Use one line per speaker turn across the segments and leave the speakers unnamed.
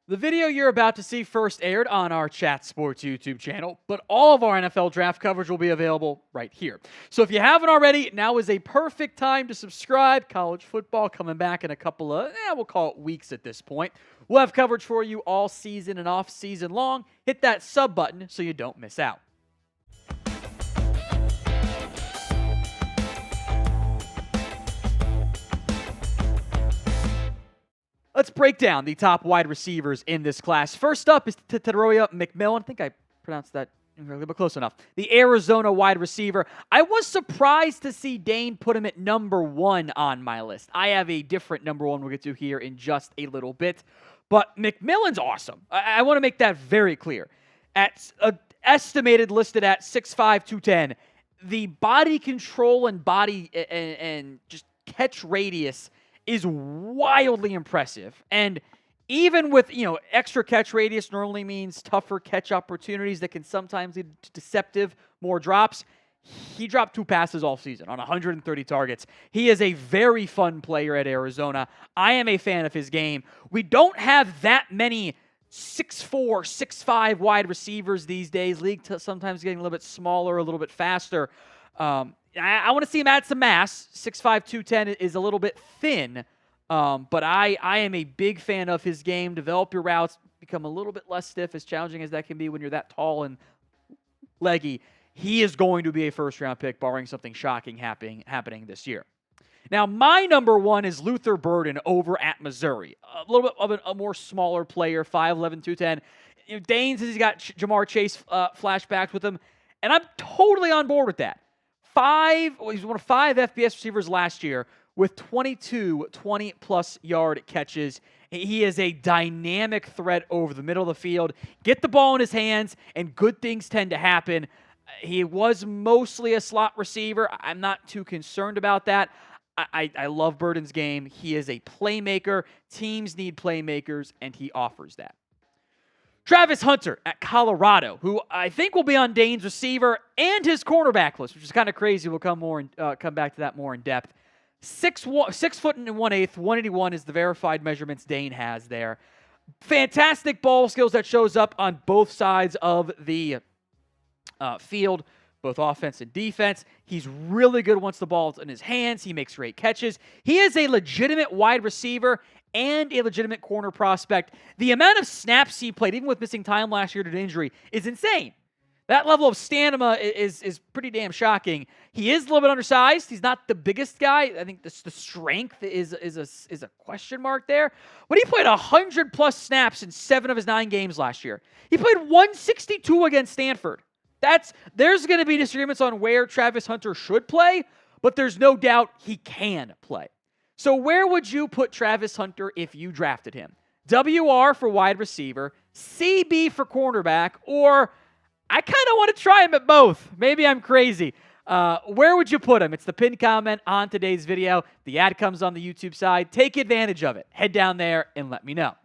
The video you're about to see first aired on our Chat Sports YouTube channel, but all of our NFL draft coverage will be available right here. So if you haven't already, now is a perfect time to subscribe. College football coming back in a couple of, we'll call it weeks at this point. We'll have coverage for you all season and off season long. Hit that sub button so you don't miss out. Let's break down the top wide receivers in this class. First up is Tetairoa McMillan. I think I pronounced that incorrectly, but close enough. The Arizona wide receiver. I was surprised to see Dane put him at number 1 on my list. I have a different number 1 we'll get to here in just a little bit. But McMillan's awesome. I want to make that very clear. Estimated listed at 6'5", 210. The body control and and just catch radius is wildly impressive. And even with, extra catch radius normally means tougher catch opportunities that can sometimes lead to deceptive, more drops. He dropped 2 passes all season on 130 targets. He is a very fun player at Arizona. I am a fan of his game. We don't have that many 6'4", 6'5" wide receivers these days. League sometimes getting a little bit smaller, a little bit faster. I want to see him add some mass. 6'5", 210 is a little bit thin, but I am a big fan of his game. Develop your routes, become a little bit less stiff, as challenging as that can be when you're that tall and leggy. He is going to be a first-round pick, barring something shocking happening this year. Now, my number 1 is Luther Burden over at Missouri. A little bit of a more smaller player, 5'11", 210. Dane says he's got Jamar Chase flashbacks with him, and I'm totally on board with that. He's one of 5 FBS receivers last year with 22 20-plus yard catches. He is a dynamic threat over the middle of the field. Get the ball in his hands, and good things tend to happen. He was mostly a slot receiver. I'm not too concerned about that. I love Burden's game. He is a playmaker. Teams need playmakers, and he offers that. Travis Hunter at Colorado, who I think will be on Dane's receiver and his cornerback list, which is kind of crazy. We'll come back to that more in depth. 6 foot and 1/8, 181 is the verified measurements Dane has there. Fantastic ball skills that shows up on both sides of the field, both offense and defense. He's really good once the ball's in his hands. He makes great catches. He is a legitimate wide receiver and a legitimate corner prospect. The amount of snaps he played, even with missing time last year due to injury, is insane. That level of stamina is pretty damn shocking. He is a little bit undersized. He's not the biggest guy. I think the strength is a question mark there. But he played 100-plus snaps in 7 of his 9 games last year. He played 162 against Stanford. There's going to be disagreements on where Travis Hunter should play, but there's no doubt he can play. So where would you put Travis Hunter if you drafted him? WR for wide receiver, CB for cornerback, or I kind of want to try him at both. Maybe I'm crazy. Where would you put him? It's the pinned comment on today's video. The ad comes on the YouTube side. Take advantage of it. Head down there and let me know.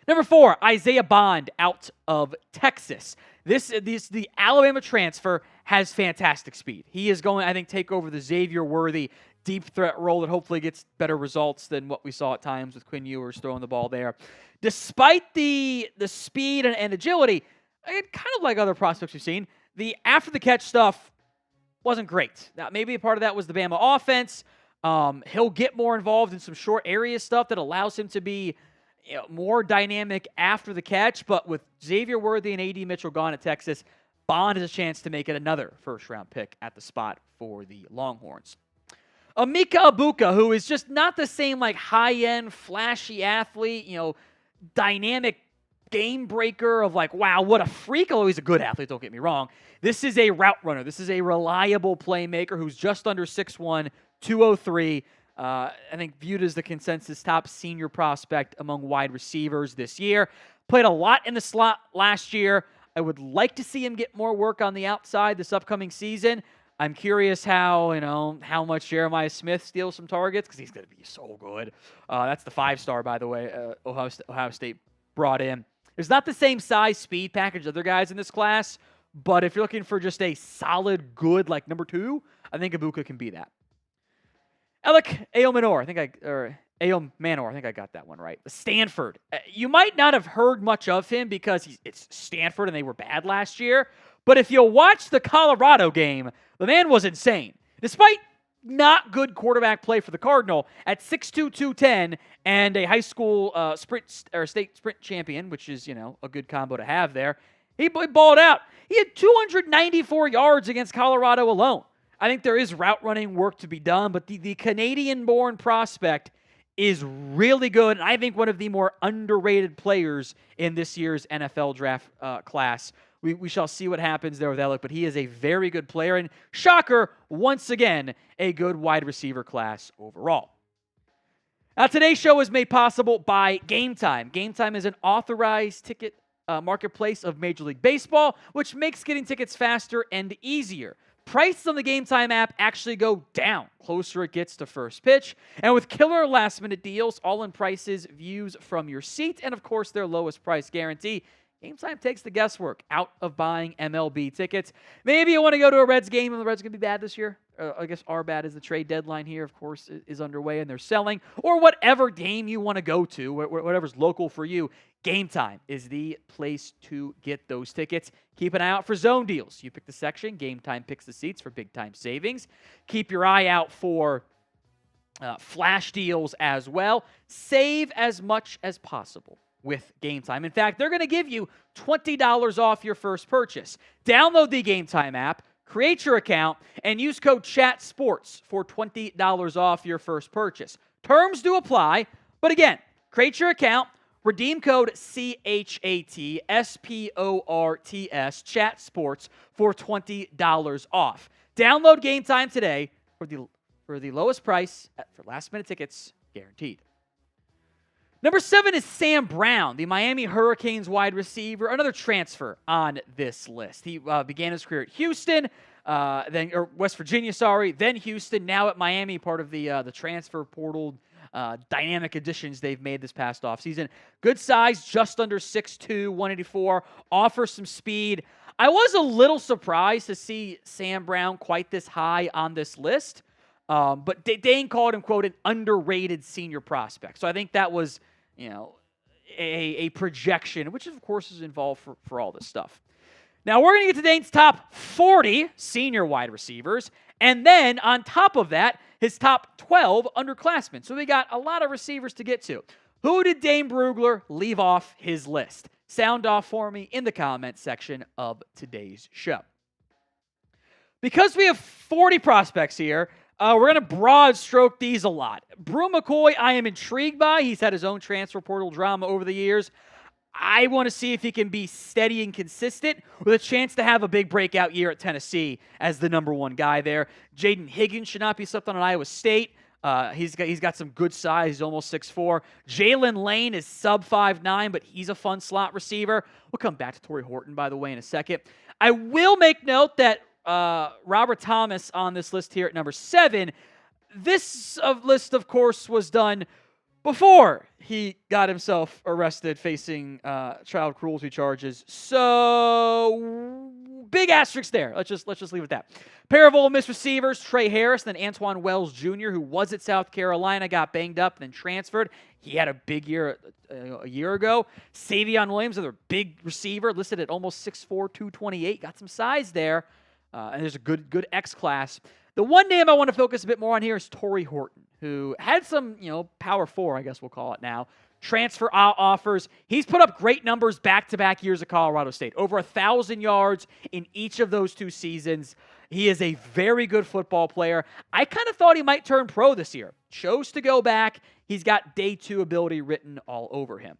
Number 4, Isaiah Bond out of Texas. The Alabama transfer has fantastic speed. He is going, I think, take over the Xavier Worthy deep threat role that hopefully gets better results than what we saw at times with Quinn Ewers throwing the ball there. Despite the speed and agility, kind of like other prospects we've seen, the after-the-catch stuff wasn't great. Now, maybe a part of that was the Bama offense. He'll get more involved in some short area stuff that allows him to be more dynamic after the catch, but with Xavier Worthy and A.D. Mitchell gone at Texas, Bond has a chance to make it another first-round pick at the spot for the Longhorns. Emeka Egbuka, who is just not the same high-end, flashy athlete, dynamic game breaker of wow, what a freak. Although he's a good athlete, don't get me wrong. This is a route runner. This is a reliable playmaker who's just under 6'1", 203. I think viewed as the consensus top senior prospect among wide receivers this year. Played a lot in the slot last year. I would like to see him get more work on the outside this upcoming season. I'm curious how much Jeremiah Smith steals some targets, because he's going to be so good. That's the 5-star, by the way, Ohio State brought in. There's not the same size speed package other guys in this class, but if you're looking for just a solid, good, number 2, I think Egbuka can be that. Elic Ayomanor, Ayomanor, I think I got that one right. Stanford. You might not have heard much of him because it's Stanford and they were bad last year. But if you'll watch the Colorado game, the man was insane. Despite not good quarterback play for the Cardinal, at 6'2", 210, and a high school state sprint champion, which is, a good combo to have there, he balled out. He had 294 yards against Colorado alone. I think there is route running work to be done, but the Canadian-born prospect is really good, and I think one of the more underrated players in this year's NFL draft class. We shall see what happens there with Elic, but he is a very good player, and shocker, once again, a good wide receiver class overall. Now, today's show is made possible by Game Time. Game Time is an authorized ticket marketplace of Major League Baseball, which makes getting tickets faster and easier. Prices on the Game Time app actually go down closer it gets to first pitch. And with killer last-minute deals, all-in prices, views from your seat, and of course their lowest price guarantee, Game Time takes the guesswork out of buying MLB tickets. Maybe you want to go to a Reds game and the Reds are going to be bad this year. I guess are bad as the trade deadline here, of course, is underway and they're selling. Or whatever game you want to go to, whatever's local for you, Game Time is the place to get those tickets. Keep an eye out for zone deals. You pick the section, Game Time picks the seats for big-time savings. Keep your eye out for flash deals as well. Save as much as possible with Game Time. In fact, they're going to give you $20 off your first purchase. Download the Game Time app, create your account, and use code CHATSPORTS for $20 off your first purchase. Terms do apply, but again, create your account, redeem code CHATSPORTS, CHATSPORTS, for $20 off. Download Game Time today for the lowest price for last-minute tickets guaranteed. Number 7 is Sam Brown, the Miami Hurricanes wide receiver, another transfer on this list. He began his career at Houston, West Virginia, then Houston, now at Miami, part of the transfer portal dynamic additions they've made this past offseason. Good size, just under 6'2", 184, offers some speed. I was a little surprised to see Sam Brown quite this high on this list, but Dane called him, quote, an underrated senior prospect. So I think that was, a projection, which of course is involved for all this stuff. Now we're going to get to Dane's top 40 senior wide receivers, and then on top of that, his top 12 underclassmen. So we got a lot of receivers to get to. Who did Dane Brugler leave off his list? Sound off for me in the comments section of today's show. Because we have 40 prospects here, we're going to broad stroke these a lot. Bru McCoy, I am intrigued by. He's had his own transfer portal drama over the years. I want to see if he can be steady and consistent with a chance to have a big breakout year at Tennessee as the number one guy there. Jayden Higgins should not be slept on at Iowa State. He's got some good size. He's almost 6'4". Jaylin Lane is sub 5'9", but he's a fun slot receiver. We'll come back to Tory Horton, by the way, in a second. I will make note that Robert Thomas on this list here at number 7. This list, of course, was done before he got himself arrested facing child cruelty charges. So big asterisk there. Let's just leave it at that. Pair of Ole Miss receivers, Trey Harris, then Antoine Wells Jr., who was at South Carolina, got banged up, then transferred. He had a big year a year ago. Savion Williams, another big receiver, listed at almost 6'4", 228. Got some size there. And there's a good X class. The one name I want to focus a bit more on here is Tory Horton, who had some, Power 4, I guess we'll call it now, transfer offers. He's put up great numbers back-to-back years at Colorado State. Over 1,000 yards in each of those 2 seasons. He is a very good football player. I kind of thought he might turn pro this year. Chose to go back. He's got day 2 ability written all over him.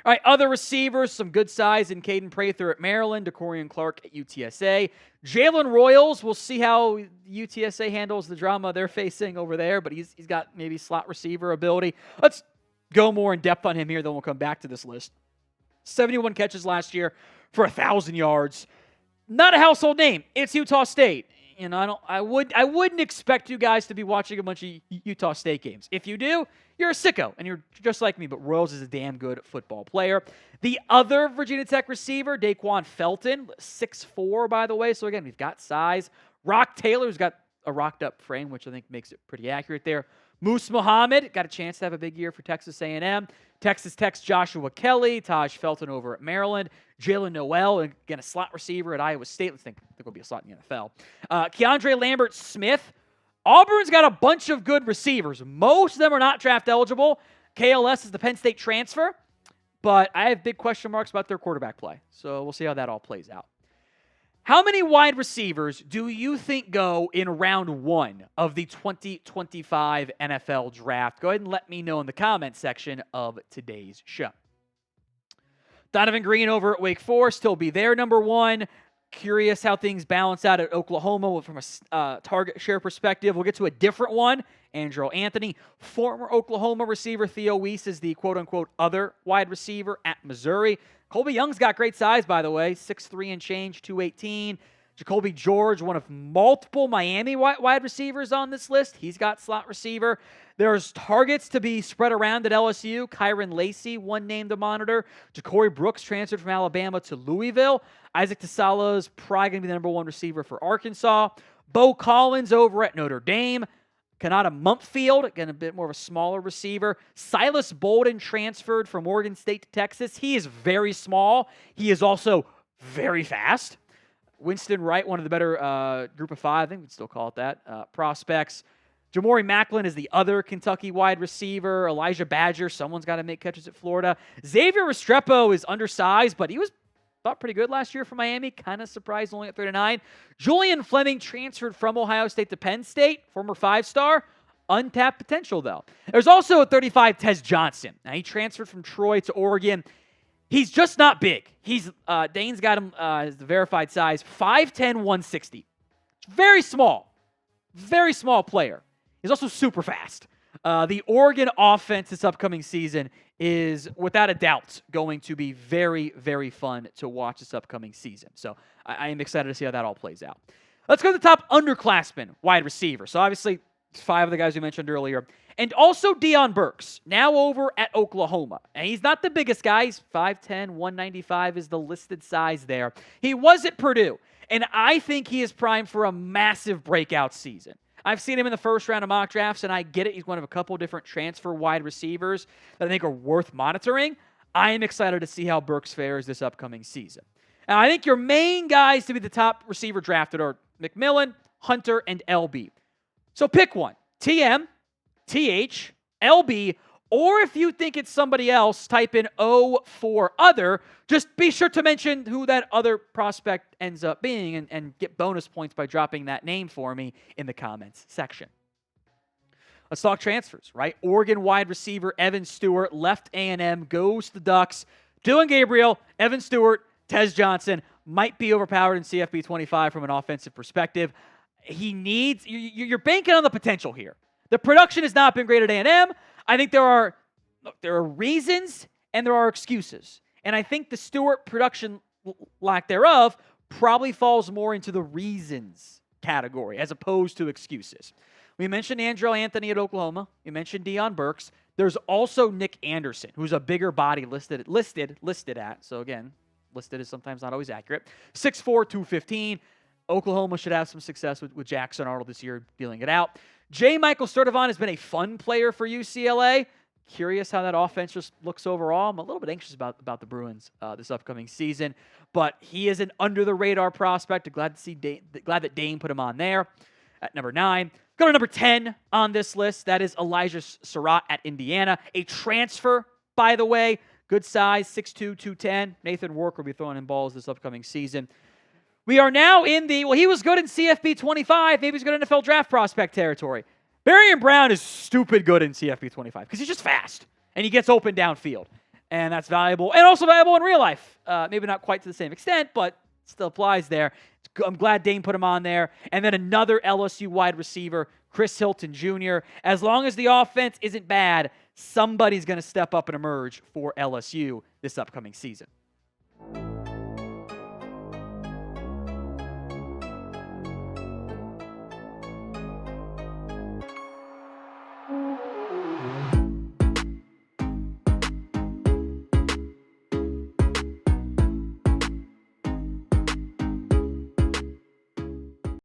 All right, other receivers, some good size in Caden Prather at Maryland, DeCorian Clark at UTSA. Jalen Royals, we'll see how UTSA handles the drama they're facing over there, but he's got maybe slot receiver ability. Let's go more in depth on him here, then we'll come back to this list. 71 catches last year for 1,000 yards. Not a household name. It's Utah State. I wouldn't expect you guys to be watching a bunch of Utah State games. If you do, you're a sicko, and you're just like me, but Royals is a damn good football player. The other Virginia Tech receiver, Daquan Felton, 6'4", by the way, so again, we've got size. Rock Taylor, who's got a rocked-up frame, which I think makes it pretty accurate there. Moose Muhammad got a chance to have a big year for Texas A&M. Texas Tech's Joshua Kelly, Taj Felton over at Maryland, Jaylen Noel, again, a slot receiver at Iowa State. I think will be a slot in the NFL. Keandre Lambert-Smith. Auburn's got a bunch of good receivers. Most of them are not draft eligible. KLS is the Penn State transfer, but I have big question marks about their quarterback play. So we'll see how that all plays out. How many wide receivers do you think go in round 1 of the 2025 NFL draft? Go ahead and let me know in the comments section of today's show. Donovan Green over at Wake Forest, he'll be their number 1. Curious how things balance out at Oklahoma from a target share perspective. We'll get to a different one. Andrew Anthony, former Oklahoma receiver Theo Weiss is the quote-unquote other wide receiver at Missouri. Colby Young's got great size, by the way, 6'3" and change, 218. Jacoby George, one of multiple Miami wide receivers on this list. He's got slot receiver. There's targets to be spread around at LSU. Kyron Lacey, one name to monitor. Ja'Cory Brooks transferred from Alabama to Louisville. Isaac Tasala's probably going to be the number 1 receiver for Arkansas. Bo Collins over at Notre Dame. Kanata Mumpfield, again, a bit more of a smaller receiver. Silas Bolden transferred from Oregon State to Texas. He is very small. He is also very fast. Winston Wright, one of the better group of 5, I think we'd still call it that, prospects. Jamori Macklin is the other Kentucky wide receiver. Elijah Badger, someone's got to make catches at Florida. Xavier Restrepo is undersized, but he was thought pretty good last year for Miami. Kind of surprised only at 39. Julian Fleming transferred from Ohio State to Penn State, former 5-star. Untapped potential, though. There's also a 35, Tez Johnson. Now, he transferred from Troy to Oregon. He's just not big. Dane's got him as the verified size, 5'10", 160. Very small. Very small player. He's also super fast. The Oregon offense this upcoming season is, without a doubt, going to be very, very fun to watch this upcoming season. So I am excited to see how that all plays out. Let's go to the top underclassmen wide receiver. So obviously, 5 of the guys we mentioned earlier. And also Deion Burks, now over at Oklahoma. And he's not the biggest guy. He's 5'10", 195 is the listed size there. He was at Purdue. And I think he is primed for a massive breakout season. I've seen him in the first round of mock drafts, and I get it. He's one of a couple different transfer wide receivers that I think are worth monitoring. I am excited to see how Burks fares this upcoming season. And I think your main guys to be the top receiver drafted are McMillan, Hunter, and LB. So pick one. TM, TH, LB, or if you think it's somebody else, type in O for other. Just be sure to mention who that other prospect ends up being and get bonus points by dropping that name for me in the comments section. Let's talk transfers, right? Oregon wide receiver Evan Stewart left A&M, goes to the Ducks. Dylan Gabriel, Evan Stewart, Tez Johnson might be overpowered in CFB 25 from an offensive perspective. You're banking on the potential here. The production has not been great at A&M. I think there are reasons and there are excuses. And I think the Stewart production lack thereof probably falls more into the reasons category as opposed to excuses. We mentioned Andrew Anthony at Oklahoma. We mentioned Deion Burks. There's also Nick Anderson, who's a bigger body listed at. So again, listed is sometimes not always accurate. 6'4", 215. Oklahoma should have some success with Jackson Arnold this year dealing it out. J. Michael Sturdivant has been a fun player for UCLA. Curious how that offense just looks overall. I'm a little bit anxious about the Bruins this upcoming season, but he is an under-the-radar prospect. Glad that Dane put him on there at number 9. Go to number 10 on this list. That is Elijah Surratt at Indiana. A transfer, by the way. Good size, 6'2", 210. Nathan Rourke will be throwing in balls this upcoming season. We are now in he was good in CFB 25. Maybe he's good in NFL draft prospect territory. Barian Brown is stupid good in CFB 25 because he's just fast and he gets open downfield. And that's valuable and also valuable in real life. Maybe not quite to the same extent, but still applies there. I'm glad Dane put him on there. And then another LSU wide receiver, Chris Hilton Jr. As long as the offense isn't bad, somebody's going to step up and emerge for LSU this upcoming season.